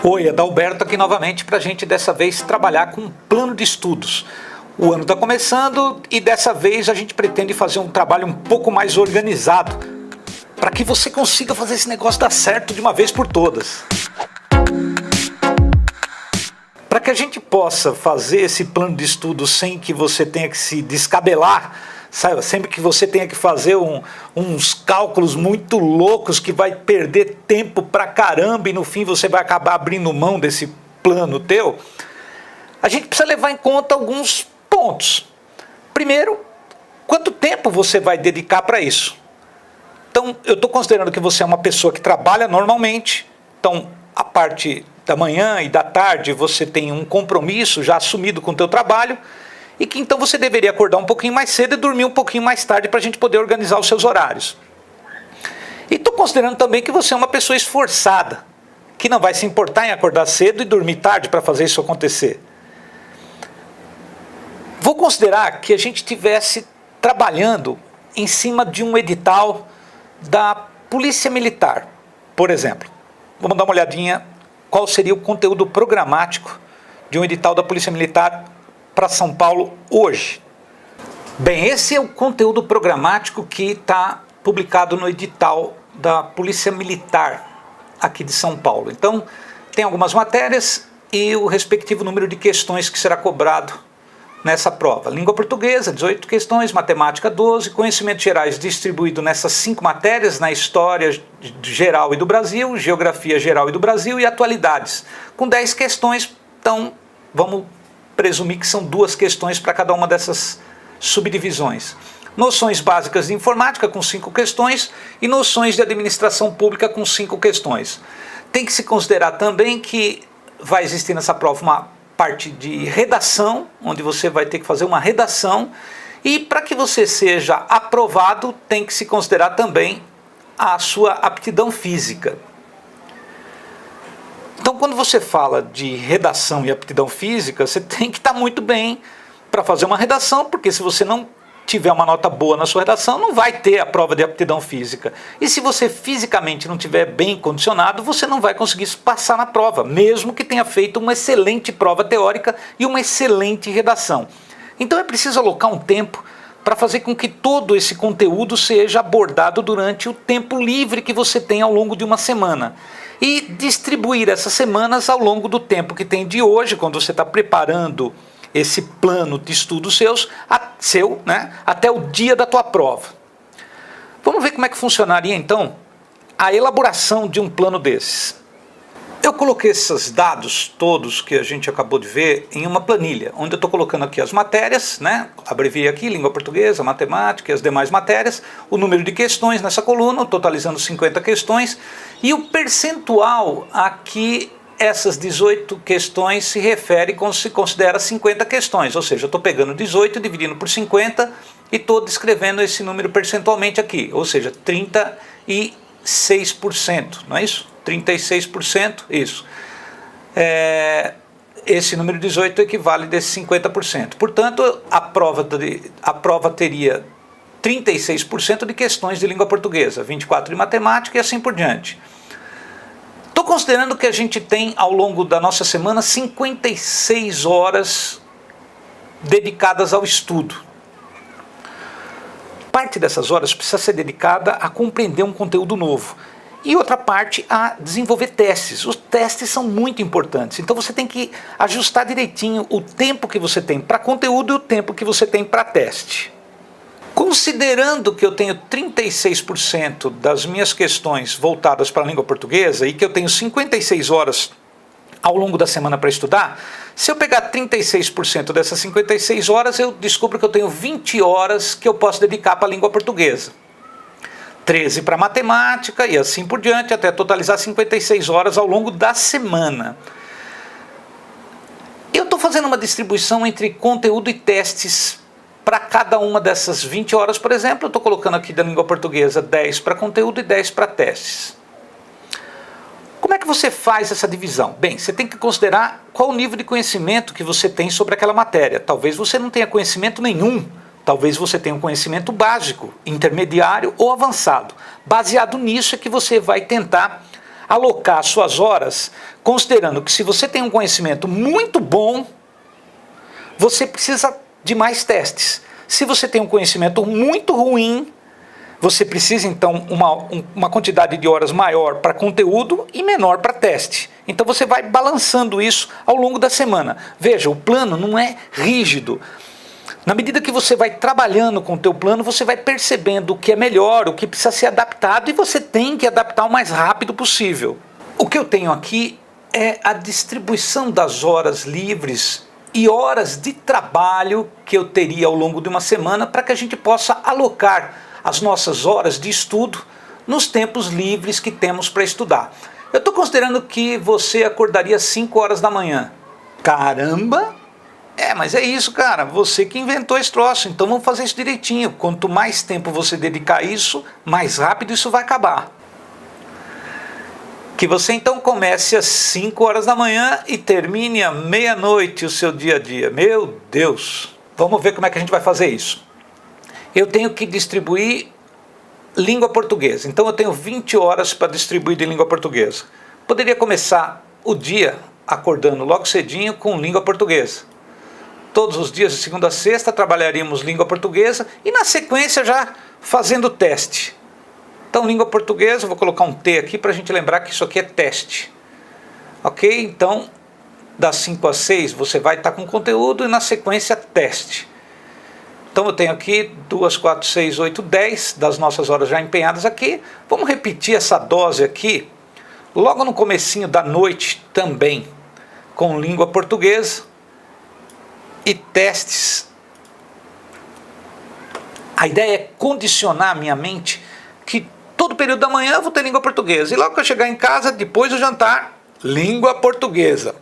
Oi, Adalberto aqui novamente para a gente dessa vez trabalhar com um plano de estudos. O ano está começando e dessa vez a gente pretende fazer um trabalho um pouco mais organizado para que você consiga fazer esse negócio dar certo de uma vez por todas. Para que a gente possa fazer esse plano de estudo sem que você tenha que se descabelar, sabe? Sempre que você tenha que fazer uns cálculos muito loucos que vai perder tempo pra caramba e no fim você vai acabar abrindo mão desse plano teu, a gente precisa levar em conta alguns pontos. Primeiro, quanto tempo você vai dedicar para isso? Então, eu estou considerando que você é uma pessoa que trabalha normalmente, então a parte da manhã e da tarde você tem um compromisso já assumido com o teu trabalho, e que então você deveria acordar um pouquinho mais cedo e dormir um pouquinho mais tarde para a gente poder organizar os seus horários. E estou considerando também que você é uma pessoa esforçada, que não vai se importar em acordar cedo e dormir tarde para fazer isso acontecer. Vou considerar que a gente estivesse trabalhando em cima de um edital da Polícia Militar, por exemplo. Vamos dar uma olhadinha qual seria o conteúdo programático de um edital da Polícia Militar para São Paulo hoje. Bem, esse é o conteúdo programático que está publicado no edital da Polícia Militar aqui de São Paulo. Então, tem algumas matérias e o respectivo número de questões que será cobrado nessa prova. Língua portuguesa, 18 questões, matemática, 12, conhecimentos gerais distribuído nessas 5 matérias, na história geral e do Brasil, geografia geral e do Brasil e atualidades, com 10 questões. Então, vamos presumir que são 2 questões para cada uma dessas subdivisões. Noções básicas de informática com 5 questões e noções de administração pública com 5 questões. Tem que se considerar também que vai existir nessa prova uma parte de redação, onde você vai ter que fazer uma redação, e para que você seja aprovado tem que se considerar também a sua aptidão física. Então, quando você fala de redação e aptidão física, você tem que estar muito bem para fazer uma redação, porque se você não tiver uma nota boa na sua redação, não vai ter a prova de aptidão física. E se você fisicamente não estiver bem condicionado, você não vai conseguir passar na prova, mesmo que tenha feito uma excelente prova teórica e uma excelente redação. Então é preciso alocar um tempo para fazer com que todo esse conteúdo seja abordado durante o tempo livre que você tem ao longo de uma semana. E distribuir essas semanas ao longo do tempo que tem de hoje, quando você está preparando esse plano de estudos seu, né, até o dia da tua prova. Vamos ver como é que funcionaria então a elaboração de um plano desses. Eu coloquei esses dados todos que a gente acabou de ver em uma planilha, onde eu estou colocando aqui as matérias, né? Abreviei aqui, língua portuguesa, matemática e as demais matérias, o número de questões nessa coluna, totalizando 50 questões, e o percentual aqui, essas 18 questões se refere quando se considera 50 questões, ou seja, eu estou pegando 18, dividindo por 50 e estou descrevendo esse número percentualmente aqui, ou seja, 36%, não é isso? 36%, isso. Esse número 18 equivale desse 50%. Portanto, a prova teria 36% de questões de língua portuguesa, 24% de matemática e assim por diante. Estou considerando que a gente tem ao longo da nossa semana 56 horas dedicadas ao estudo. Parte dessas horas precisa ser dedicada a compreender um conteúdo novo. E outra parte a desenvolver testes. Os testes são muito importantes, então você tem que ajustar direitinho o tempo que você tem para conteúdo e o tempo que você tem para teste. Considerando que eu tenho 36% das minhas questões voltadas para a língua portuguesa e que eu tenho 56 horas ao longo da semana para estudar, se eu pegar 36% dessas 56 horas, eu descubro que eu tenho 20 horas que eu posso dedicar para a língua portuguesa. 13 para matemática e assim por diante, até totalizar 56 horas ao longo da semana. Eu estou fazendo uma distribuição entre conteúdo e testes para cada uma dessas 20 horas, por exemplo. Eu estou colocando aqui da língua portuguesa 10 para conteúdo e 10 para testes. Como é que você faz essa divisão? Bem, você tem que considerar qual o nível de conhecimento que você tem sobre aquela matéria. Talvez você não tenha conhecimento nenhum. Talvez você tenha um conhecimento básico, intermediário ou avançado. Baseado nisso é que você vai tentar alocar suas horas, considerando que se você tem um conhecimento muito bom, você precisa de mais testes. Se você tem um conhecimento muito ruim, você precisa então uma quantidade de horas maior para conteúdo e menor para teste. Então você vai balançando isso ao longo da semana. Veja, o plano não é rígido. Na medida que você vai trabalhando com o teu plano, você vai percebendo o que é melhor, o que precisa ser adaptado, e você tem que adaptar o mais rápido possível. O que eu tenho aqui é a distribuição das horas livres e horas de trabalho que eu teria ao longo de uma semana para que a gente possa alocar as nossas horas de estudo nos tempos livres que temos para estudar. Eu estou considerando que você acordaria às 5 horas da manhã. Caramba! Mas é isso, cara, você que inventou esse troço, então vamos fazer isso direitinho. Quanto mais tempo você dedicar a isso, mais rápido isso vai acabar. Que você então comece às 5 horas da manhã e termine à meia-noite o seu dia a dia. Meu Deus! Vamos ver como é que a gente vai fazer isso. Eu tenho que distribuir língua portuguesa, então eu tenho 20 horas para distribuir de língua portuguesa. Poderia começar o dia acordando logo cedinho com língua portuguesa. Todos os dias, de segunda a sexta, trabalharíamos língua portuguesa e na sequência já fazendo teste. Então, língua portuguesa, vou colocar um T aqui para a gente lembrar que isso aqui é teste. Ok? Então, das 5 às 6 você vai estar com conteúdo e na sequência teste. Então eu tenho aqui 2, 4, 6, 8, 10 das nossas horas já empenhadas aqui. Vamos repetir essa dose aqui logo no comecinho da noite também, com língua portuguesa e testes. A ideia é condicionar a minha mente que todo período da manhã eu vou ter língua portuguesa. E logo que eu chegar em casa, depois do jantar, língua portuguesa.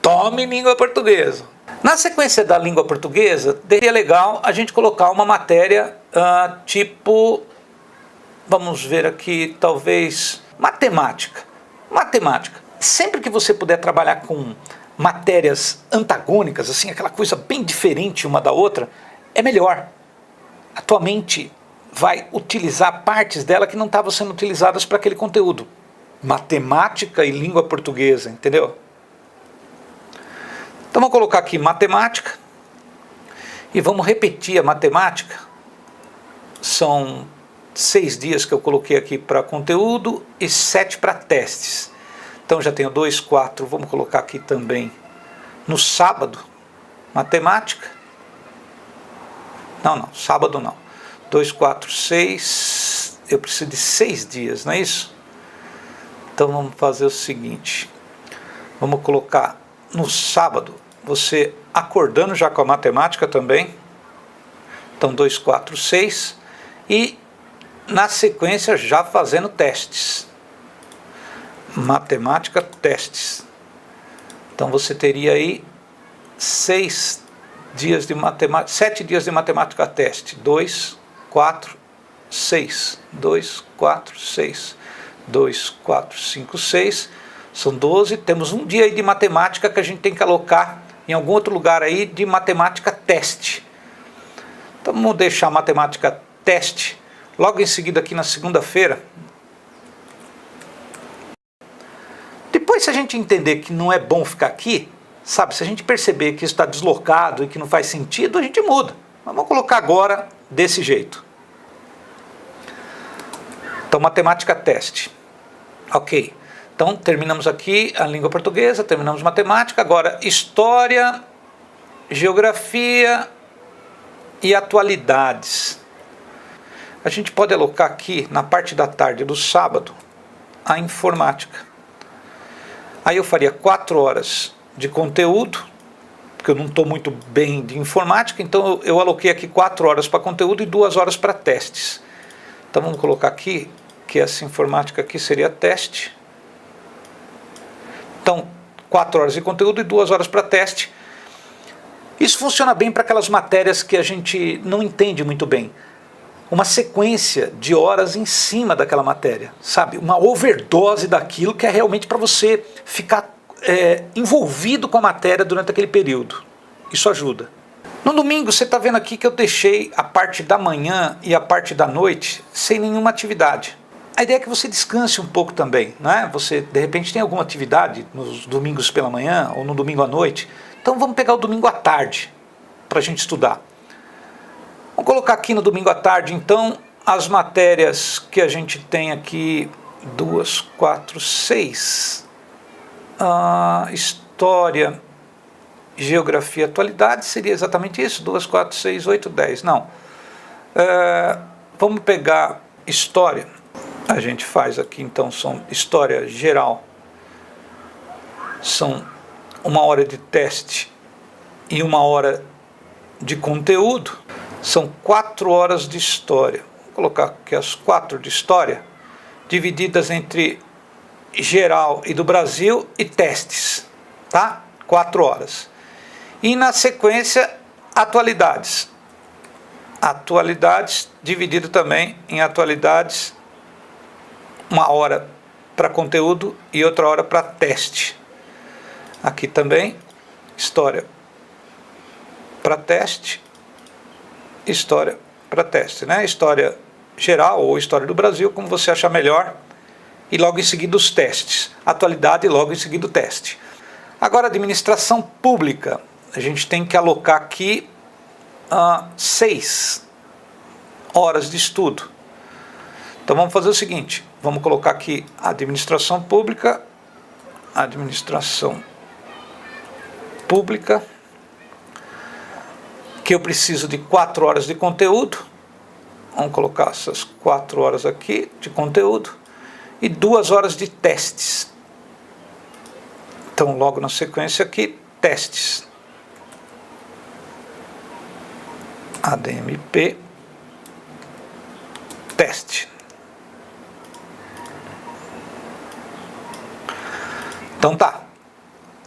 Tome língua portuguesa. Na sequência da língua portuguesa, seria legal a gente colocar uma matéria tipo, vamos ver aqui, talvez, matemática. Matemática. Sempre que você puder trabalhar com matérias antagônicas, assim, aquela coisa bem diferente uma da outra, é melhor. A tua mente vai utilizar partes dela que não estavam sendo utilizadas para aquele conteúdo. Matemática e língua portuguesa, entendeu? Então vamos colocar aqui matemática e vamos repetir a matemática. São 6 dias que eu coloquei aqui para conteúdo e 7 para testes. Então já tenho 2, 4, vamos colocar aqui também no sábado, matemática. Não, sábado não. 2, 4, 6, eu preciso de 6 dias, não é isso? Então vamos fazer o seguinte, vamos colocar no sábado, você acordando já com a matemática também. Então 2, 4, 6 e na sequência já fazendo testes. Matemática, testes. Então você teria aí 6 dias de matemática, 7 dias de matemática teste. 2, 4, 6. 2, 4, 6. 2, 4, 5, 6. São 12. Temos um dia aí de matemática que a gente tem que alocar em algum outro lugar aí de matemática teste. Então vamos deixar matemática teste logo em seguida aqui na segunda-feira. Depois, se a gente entender que não é bom ficar aqui, sabe, se a gente perceber que isso está deslocado e que não faz sentido, a gente muda. Mas vamos colocar agora desse jeito. Então, matemática teste. Ok. Então, terminamos aqui a língua portuguesa, terminamos matemática. Agora, história, geografia e atualidades. A gente pode alocar aqui, na parte da tarde do sábado, a informática. Aí eu faria 4 horas de conteúdo, porque eu não estou muito bem de informática, então eu aloquei aqui 4 horas para conteúdo e 2 horas para testes. Então vamos colocar aqui, que essa informática aqui seria teste. Então, 4 horas de conteúdo e 2 horas para teste. Isso funciona bem para aquelas matérias que a gente não entende muito bem. Uma sequência de horas em cima daquela matéria, sabe? Uma overdose daquilo que é realmente para você ficar envolvido com a matéria durante aquele período. Isso ajuda. No domingo, você está vendo aqui que eu deixei a parte da manhã e a parte da noite sem nenhuma atividade. a ideia é que você descanse um pouco também, né? Você, de repente, tem alguma atividade nos domingos pela manhã ou no domingo à noite. Então, vamos pegar o domingo à tarde para a gente estudar. Vamos colocar aqui no domingo à tarde, então, as matérias que a gente tem aqui, 2, 4, 6. História, geografia, atualidade, seria exatamente isso? 2, 4, 6, 8, 10. Não. Vamos pegar história. A gente faz aqui, então, são história geral. São 1 hora de teste e 1 hora de conteúdo. São 4 horas de história. Vou colocar aqui as 4 de história, divididas entre geral e do Brasil e testes, tá? 4 horas. E na sequência, atualidades. Atualidades, dividido também em atualidades, 1 hora para conteúdo e outra hora para teste. Aqui também, história para teste, história para teste, né? História geral ou história do Brasil, como você achar melhor, e logo em seguida os testes. Atualidade e logo em seguida o teste. Agora, administração pública. A gente tem que alocar aqui 6 horas de estudo. Então vamos fazer o seguinte, vamos colocar aqui administração pública, que eu preciso de 4 horas de conteúdo. Vamos colocar essas 4 horas aqui de conteúdo e 2 horas de testes. Então logo na sequência aqui, testes. ADMP, teste. Então tá,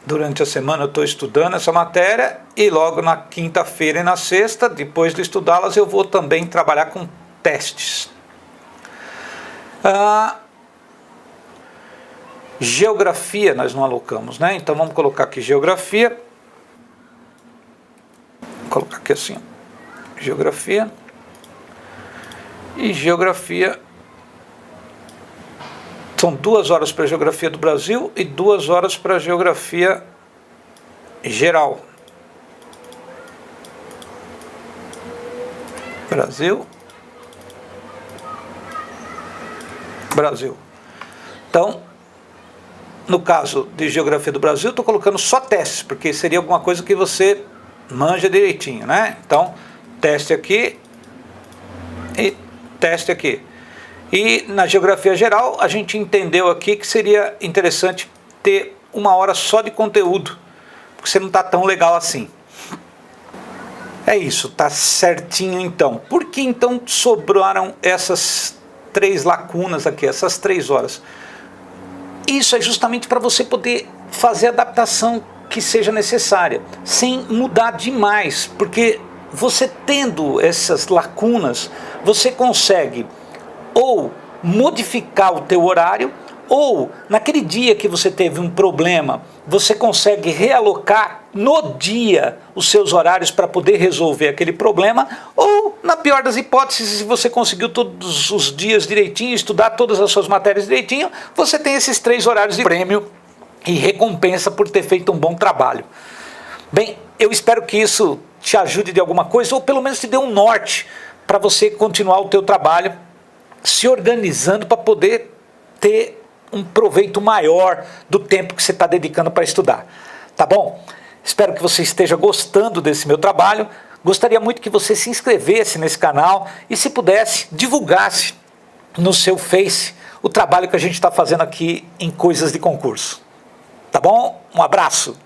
durante a semana eu estou estudando essa matéria e logo na quinta-feira e na sexta, depois de estudá-las, eu vou também trabalhar com testes. Geografia nós não alocamos, né? Então vamos colocar aqui geografia. Vou colocar aqui assim, ó. Geografia. E geografia. São 2 horas para a geografia do Brasil e 2 horas para a geografia geral. Brasil. Então, no caso de geografia do Brasil, estou colocando só testes, porque seria alguma coisa que você manja direitinho, né? Então, teste aqui e teste aqui. E na geografia geral, a gente entendeu aqui que seria interessante ter 1 hora só de conteúdo, porque você não está tão legal assim. É isso, tá certinho então. Por que então sobraram essas 3 lacunas aqui, essas 3 horas? Isso é justamente para você poder fazer a adaptação que seja necessária, sem mudar demais, porque você tendo essas lacunas, você consegue ou modificar o teu horário, ou naquele dia que você teve um problema, você consegue realocar no dia os seus horários para poder resolver aquele problema, ou na pior das hipóteses, se você conseguiu todos os dias direitinho, estudar todas as suas matérias direitinho, você tem esses 3 horários de prêmio e recompensa por ter feito um bom trabalho. Bem, eu espero que isso te ajude de alguma coisa, ou pelo menos te dê um norte para você continuar o teu trabalho, se organizando para poder ter um proveito maior do tempo que você está dedicando para estudar. Tá bom? Espero que você esteja gostando desse meu trabalho. Gostaria muito que você se inscrevesse nesse canal e, se pudesse, divulgasse no seu Face o trabalho que a gente está fazendo aqui em Coisas de Concurso. Tá bom? Um abraço!